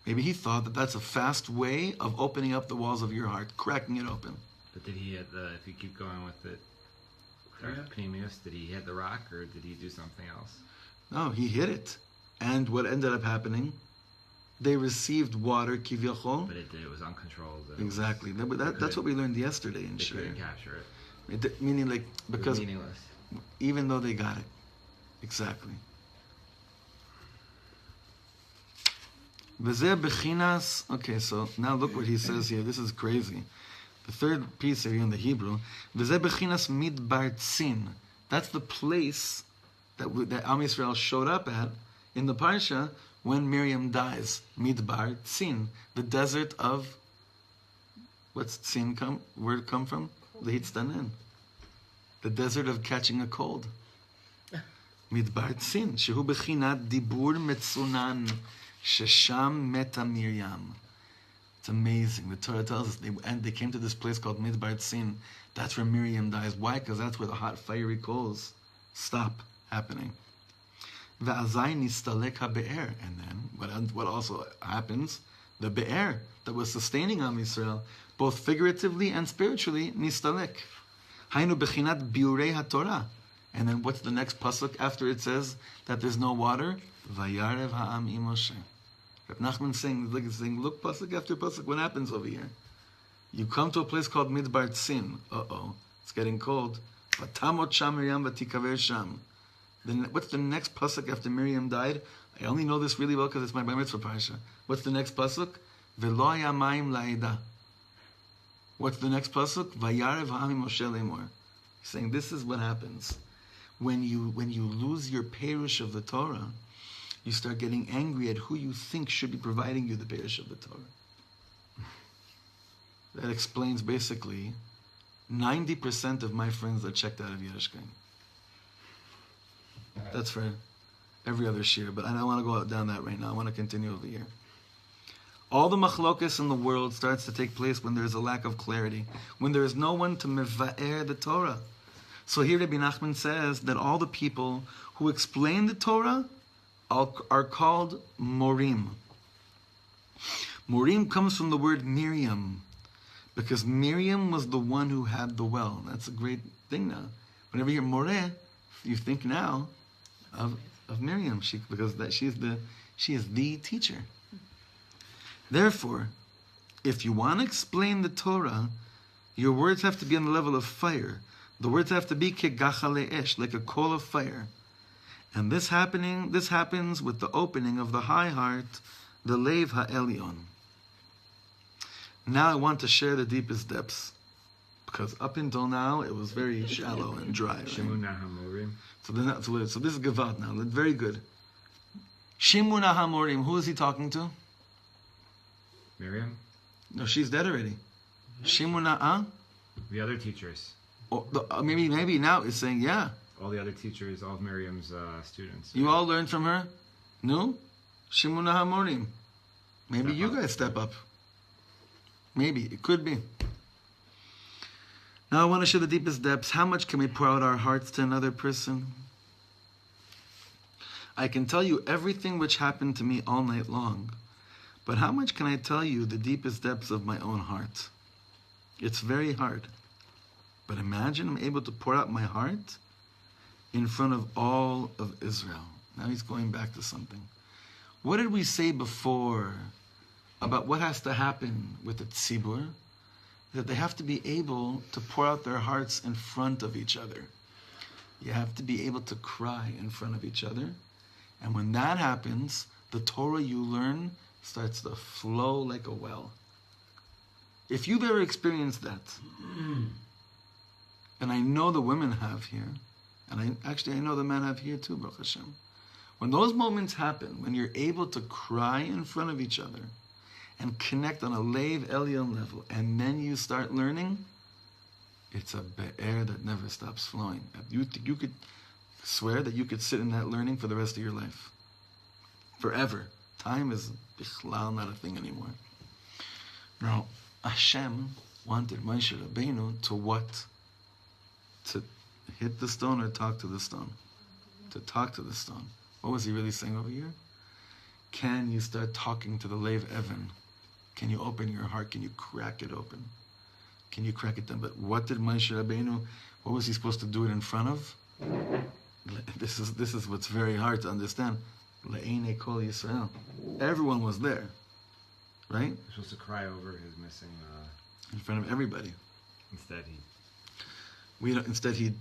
Maybe he thought that that's a fast way of opening up the walls of your heart, cracking it open. But did he hit if you keep going with it, Pneumius, did he hit the rock or did he do something else? No, he hit it. And what ended up happening? They received water, kivyachol. But it was uncontrolled. Exactly. That's what we learned yesterday in Shir. They couldn't capture it. Meaning like, because it was meaningless. Even though they got it. Exactly. Okay, so now look what he says here. This is crazy. The third piece here in the Hebrew, midbar tzin. That's the place that Am Yisrael showed up at in the parsha when Miriam dies. Midbar tzin, the desert of. What's tzin word come from? Lehitztanen. The desert of catching a cold. Midbar tzin, shehu bechinat dibur metzunan, shesham meta Miriam. It's amazing. The Torah tells us they came to this place called Midbar Tzin. That's where Miriam dies. Why? Because that's where the hot, fiery coals stop happening. Ve'azai nistalek ha'be'er. And then, what also happens? The be'er that was sustaining Am Yisrael, both figuratively and spiritually, nistalek. Hainu bechinat biurei ha'torah. And then what's the next pasuk after it says that there's no water? Vayarev ha'am im Moshe. Reb Nachman saying, look, pasuk after pasuk, what happens over here? You come to a place called Midbar Tzin. It's getting cold. Vatamot sham Miriam vatikaver sham. Then what's the next pasuk after Miriam died? I only know this really well because it's my Bar Mitzvah parsha. What's the next pasuk? Velo haya mayim la'eda. What's the next pasuk? Vayarev ha'ami Moshe lemor. He's saying this is what happens when you lose your perush of the Torah. You start getting angry at who you think should be providing you the perush of the Torah. That explains basically 90% of my friends are checked out of Yiddishkeit. That's for every other shir, but I don't want to go down that right now. I want to continue over here. All the machlokas in the world starts to take place when there is a lack of clarity, when there is no one to meva'er the Torah. So here Rabbi Nachman says that all the people who explain the Torah are called morim. Morim comes from the word Miriam, because Miriam was the one who had the well. That's a great thing now. Whenever you hear moreh, you think now of Miriam, she is the teacher. Therefore, if you want to explain the Torah, your words have to be on the level of fire. The words have to be kegachale esh, like a coal of fire. And this happens with the opening of the high heart, the Lev Ha'elyon. Now I want to share the deepest depths, because up until now it was very shallow and dry. Right? So this is Gavad now. Very good. Shimuna Hamorim. Who is he talking to? Miriam? No, she's dead already. Shimuna, The other teachers. Maybe now it's saying, yeah. All the other teachers, all of Miriam's students. You all learned from her? No? Shimuna Hamorim. Maybe you guys step up. Maybe. It could be. Now I want to share the deepest depths. How much can we pour out our hearts to another person? I can tell you everything which happened to me all night long. But how much can I tell you the deepest depths of my own heart? It's very hard. But imagine I'm able to pour out my heart in front of all of Israel. Now he's going back to something. What did we say before about what has to happen with the tzibur? That they have to be able to pour out their hearts in front of each other. You have to be able to cry in front of each other. And when that happens, the Torah you learn starts to flow like a well. If you've ever experienced that, and I know the women have here, and I know the men have here too, Baruch Hashem. When those moments happen, when you're able to cry in front of each other and connect on a Lev Elyon level, and then you start learning, it's a be'er that never stops flowing. You could swear that you could sit in that learning for the rest of your life. Forever. Time is bichlal not a thing anymore. Now, Hashem wanted Moshe Rabbeinu to what? To hit the stone or talk to the stone? To talk to the stone. What was he really saying over here? Can you start talking to the Lev Evan? Can you open your heart? Can you crack it open? Can you crack it down? But what did Moshe Rabbeinu, what was he supposed to do it in front of? This is what's very hard to understand. Le'enei kol Yisrael. Everyone was there. Right? You're supposed to cry over his missing... in front of everybody. Instead he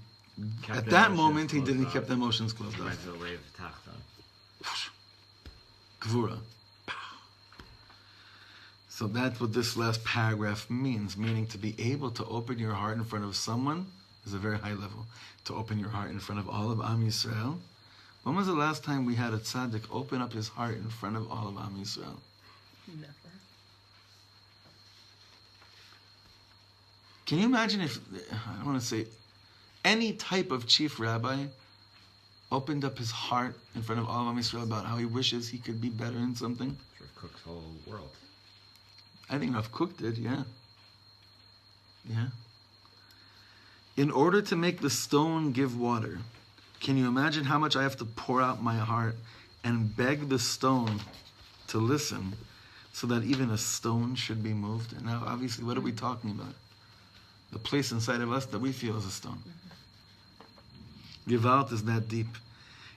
kept at the that emotions moment he closed didn't off. kept the emotions closed He went off. to the Lev Tachton. Gvura. So that's what this last paragraph means, meaning to be able to open your heart in front of someone is a very high level. To open your heart in front of all of Am Yisrael. When was the last time we had a tzaddik open up his heart in front of all of Am Yisrael? Never. Can you imagine if, I don't want to say, any type of chief rabbi opened up his heart in front of all of Am Yisrael about how he wishes he could be better in something? For Cook's whole world. I think Rav Kook did, yeah. Yeah. In order to make the stone give water, can you imagine how much I have to pour out my heart and beg the stone to listen so that even a stone should be moved? And now, obviously, what are we talking about? The place inside of us that we feel is a stone. Gewalt is that deep.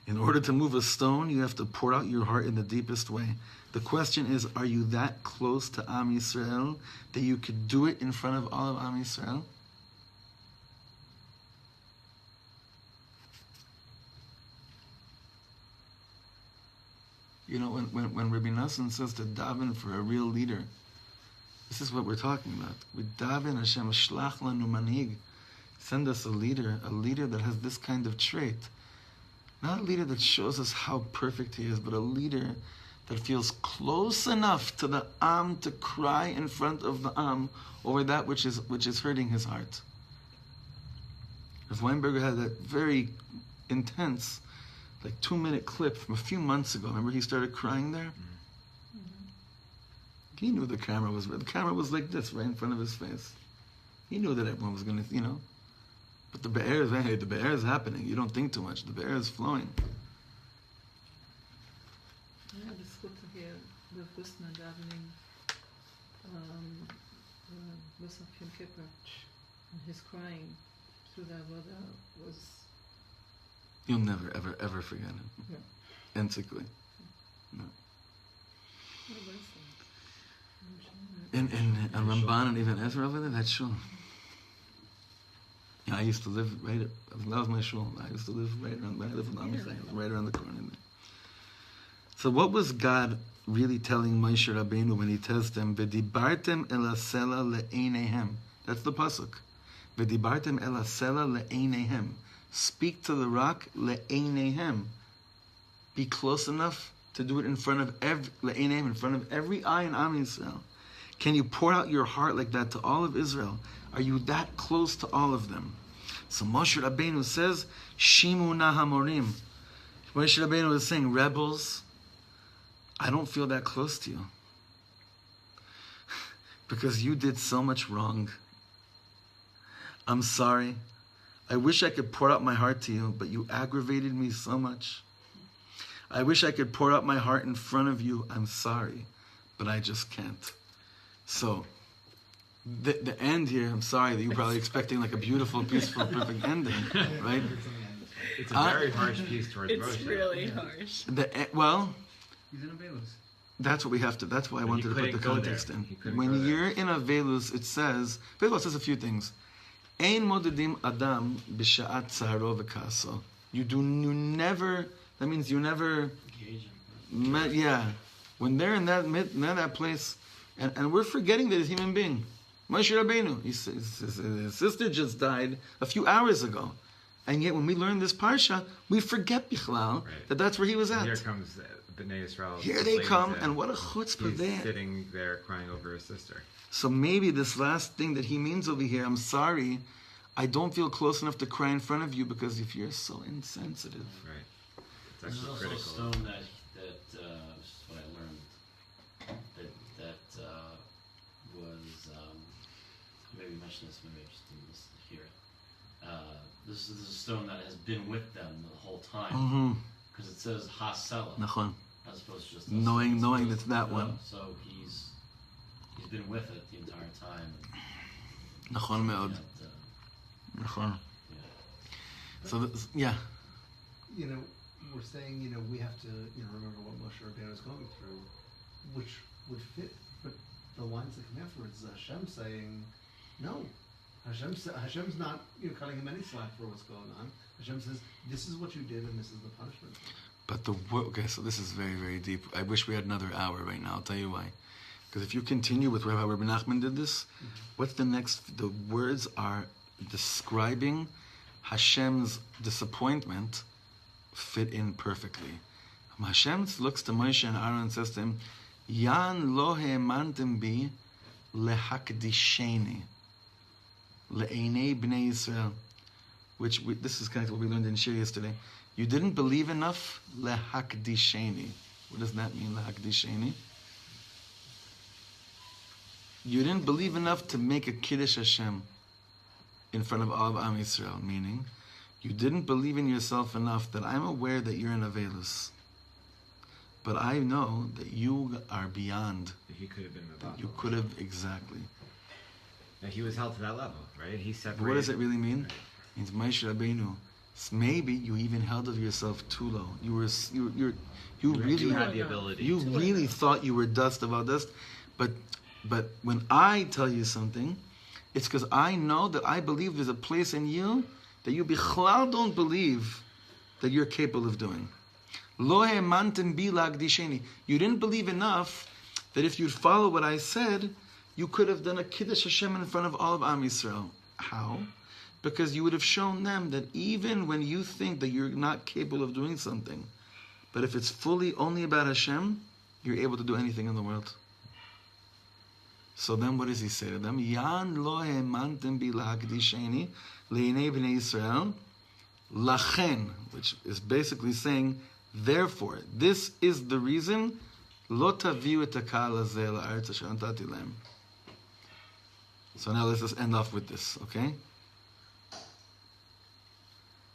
In order to move a stone, you have to pour out your heart in the deepest way. The question is, are you that close to Am Yisrael that you could do it in front of all of Am Yisrael? You know, when Rabbi Nassan says to daven for a real leader, this is what we're talking about. We daven Hashem shlach lanu manhig. Send us a leader that has this kind of trait. Not a leader that shows us how perfect he is, but a leader that feels close enough to the Am to cry in front of the Am over that which is hurting his heart. Rav Weinberger had that very intense, 2-minute clip from a few months ago. Remember he started crying there? Mm-hmm. He knew the camera was like this, right in front of his face. He knew that everyone was going to, But the be'er is happening. You don't think too much. The be'er is flowing. Ja, das ist gut zu hier. Wir wussten an davening, was auf Yom Kippur, and his crying through that weather was... You'll never, ever, ever forget it. Yeah. Enzikli. No. What was And Ramban and even Ezra over there, that shul. Yeah, I used to live that was my shul. I used to live right around, when I lived in Am Yisrael, it was right around the corner there. So what was God really telling Moshe Rabbeinu when he tells them, V'dibartem el hasela le'einehem? That's the pasuk. V'dibartem el hasela le'einehem. Speak to the rock le'einehem. Be close enough to do it in front of every eye in Am Yisrael. Can you pour out your heart like that to all of Israel? Are you that close to all of them? So Moshe Rabbeinu says, Shimu na hamorim. Moshe Rabbeinu is saying, rebels, I don't feel that close to you. Because you did so much wrong. I'm sorry. I wish I could pour out my heart to you, but you aggravated me so much. I wish I could pour out my heart in front of you. I'm sorry, but I just can't. So, the end here, I'm sorry that you're probably expecting a beautiful, peaceful, perfect ending, right? It's a very harsh piece towards Moshe. It's really harsh. He's in a Velus. That's what we have to, that's why I wanted to put the context in. When you're in a Velus, it says a few things. Ein modedim adam b'sha'at tzaro v'kaso. You never, that means you never, when they're in that place, and we're forgetting that he's a human being. Moshe Rabbeinu, his sister just died a few hours ago. And yet when we learn this parsha, we forget Bichlal that that's where he was at. Here comes B'nai Yisrael. Here they come, and what a chutzpah they He's sitting there crying over his sister. So maybe this last thing that he means over here, I'm sorry, I don't feel close enough to cry in front of you because if you're so insensitive. Right. It's There's actually also critical. a stone that this is what I learned, that was, maybe mention this, maybe I just didn't listen to hear it. This is a stone that has been with them the whole time. Because it says Hasela, Nachon. as opposed to just Knowing that's that one. So he's been with it the entire time. Nachon me'od. Nachon. So, yeah. We're saying, we have to, remember what Moshe Rabbeinu is going through, which would fit, but the lines that come afterwards is Hashem saying, no. Hashem's not, cutting him any slack for what's going on. Hashem says, this is what you did and this is the punishment. But so this is very, very deep. I wish we had another hour right now. I'll tell you why. Because if you continue with how Rabbi Nachman did this, what's the next? The words are describing Hashem's disappointment fit in perfectly. Hashem looks to Moshe and Aaron and says to him, Yan lo he'emantem bi lehakdisheni le'enei bnei Yisrael. This is kind of what we learned in Shir yesterday. You didn't believe enough lehakdisheni. What does that mean, lehakdisheni? You didn't believe enough to make a Kiddush Hashem in front of all of Am Yisrael, meaning you didn't believe in yourself enough that I'm aware that you're in Avelus. But I know that you are beyond. He could have been the level. You could have, exactly. He was held to that level, right? He separated. What does it really mean? It means Moshe Rabbeinu Maybe you even held of yourself too low. You You really had the ability. you really thought you were dust of all dust, but when I tell you something, it's because I know that I believe there's a place in you that you bichlal don't believe that you're capable of doing. Lo he'emanten bi la'akdisheni. You didn't believe enough that if you'd follow what I said, you could have done a Kiddush Hashem in front of all of Am Yisrael. How? Because you would have shown them that even when you think that you're not capable of doing something, but if it's fully only about Hashem, you're able to do anything in the world. So then what does he say to them? Yan lo he'emanten bi la'akdisheni le'inei b'nei Yisrael lachen, which is basically saying, therefore, this is the reason lo taviu et hakal hazeh la'aretz asher natati lehem. So now let's just end off with this, okay?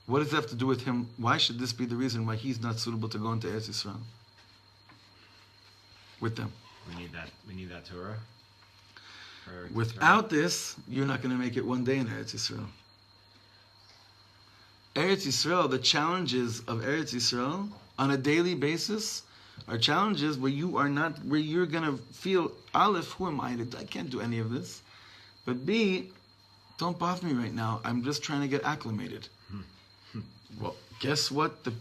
What does that have to do with him? Why should this be the reason why he's not suitable to go into Eretz Yisrael with them? We need that Torah. Without this, you're not going to make it one day in Eretz Yisrael. Eretz Yisrael, the challenges of Eretz Yisrael on a daily basis are challenges where you're going to feel, Aleph, who am I can't do any of this. But B, don't bother me right now. I'm just trying to get acclimated. Well, guess what? The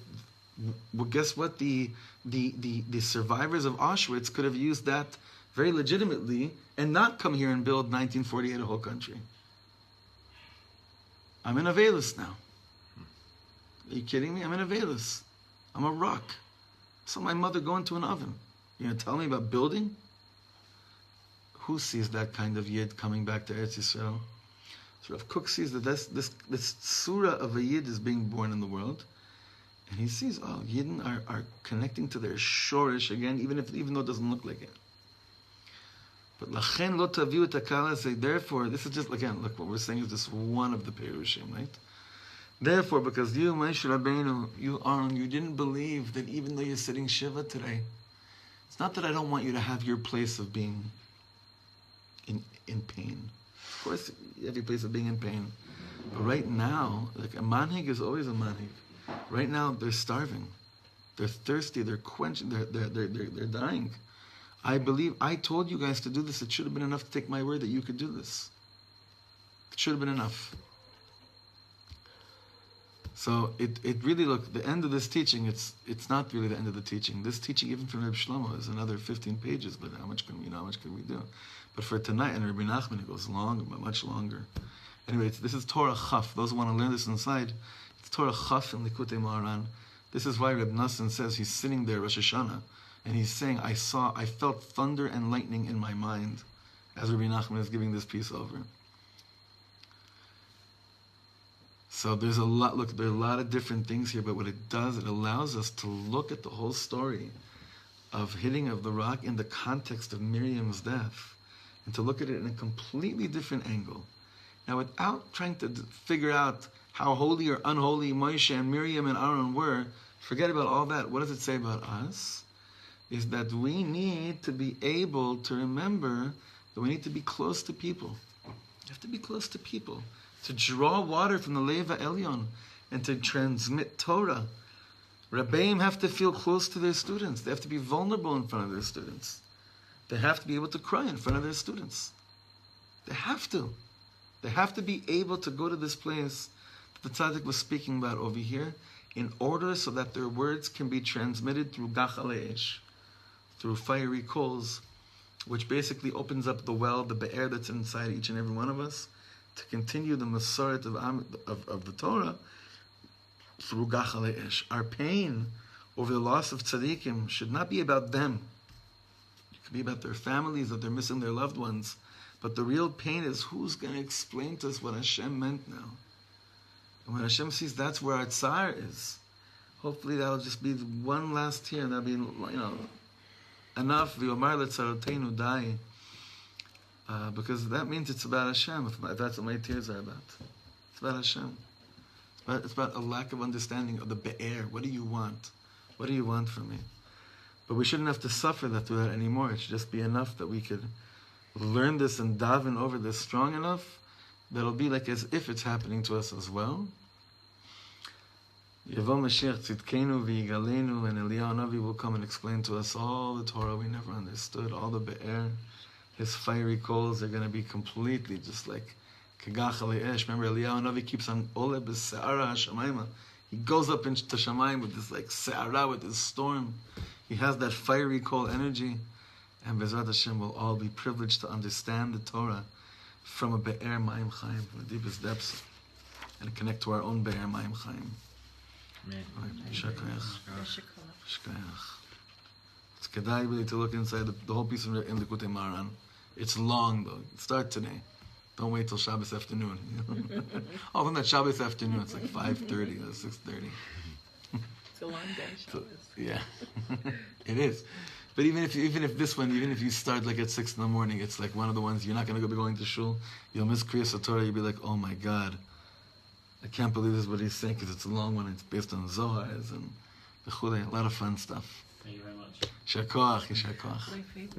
survivors of Auschwitz could have used that very legitimately and not come here and build 1948 a whole country. I'm in Avelis now. Are you kidding me? I'm in Avelis. I'm a rock. I saw my mother go into an oven. You're going to tell me about building? Who sees that kind of Yid coming back to Eretz Yisrael? So Rav Kook sees that this surah of a Yid is being born in the world. And he sees, Yidden are connecting to their shorish again, even though it doesn't look like it. But lachen lo taviu et hakal say, therefore, this is just, again, look, what we're saying is just one of the perushim, right? Therefore, because you, Moshe Rabbeinu, you Aaron, you didn't believe that even though you're sitting Shiva today, it's not that I don't want you to have your place of being in pain. Of course, you have your place of being in pain. But right now, like a manhig is always a manhig. Right now, they're starving. They're thirsty. They're quenching. They're dying. I believe I told you guys to do this. It should have been enough to take my word that you could do this. It should have been enough. So it really, look, the end of this teaching, it's not really the end of the teaching. This teaching, even from Rabbi Shlomo, is another 15 pages, but how much can we do? But for tonight, and Rabbi Nachman, it goes long, much longer. Anyway, this is Torah Chaf. Those who want to learn this inside, it's Torah Chaf in Likutei Moharan. This is why Reb Nassan says he's sitting there, Rosh Hashanah, and he's saying, I felt thunder and lightning in my mind, as Rabbi Nachman is giving this piece over. So there are a lot of different things here, but what it does, it allows us to look at the whole story of hitting of the rock in the context of Miriam's death, and to look at it in a completely different angle. Now, without trying to figure out how holy or unholy Moshe and Miriam and Aaron were, forget about all that. What does it say about us? Is that we need to be able to remember that we need to be close to people. You have to be close to people. To draw water from the Leva Elyon and to transmit Torah. Rabbeim have to feel close to their students. They have to be vulnerable in front of their students. They have to be able to cry in front of their students. They have to. They have to be able to go to this place that the tzaddik was speaking about over here in order so that their words can be transmitted through gachalei esh, through fiery coals, which basically opens up the well, the be'er that's inside each and every one of us, to continue the Masoret of the Torah through gachalei esh. Our pain over the loss of tzaddikim should not be about them. It could be about their families, that they're missing their loved ones. But the real pain is, who's going to explain to us what Hashem meant now? And when Hashem sees that's where our tsar is, hopefully that'll just be one last tear, and that'll be, enough. V'yomar letzarotenu dai. Because that means it's about Hashem, if that's what my tears are about. It's about Hashem. It's about a lack of understanding of the be'er. What do you want? What do you want from me? But we shouldn't have to suffer that through that anymore. It should just be enough that we could learn this and daven over this strong enough that it'll be like as if it's happening to us as well. Yavo Mashiach Tzidkenu v'Yigalenu, and Eliyahu Navi will come and explain to us all the Torah we never understood, all the Be'er. His fiery coals are going to be completely just like Kagach Esh. Remember, Eliyahu Navi keeps on Ole B'Se'ara HaShamayma. He goes up into Shamayim with this like Se'ara, with this storm. He has that fiery coal energy. And Bezrat Hashem will all be privileged to understand the Torah from a Be'er Mayim Chaim, from the deepest depths, and connect to our own Be'er Mayim Chaim. It's kedai really to look inside the whole piece in Likutei Moharan. It's long though. Start today. Don't wait till Shabbos afternoon. Oh, then that Shabbos afternoon, it's like 5:30 or 6:30. It's a long day, Shabbos. Yeah, it is. But even if you start like at 6 in the morning, it's like one of the ones you're not going to be going to shul. You'll miss Kriyas Torah. You'll be like, oh my God, I can't believe this is what he's saying because it's a long one. It's based on Zohars and a lot of fun stuff. Thank you very much. Shakoach, Shakoach. My favorite.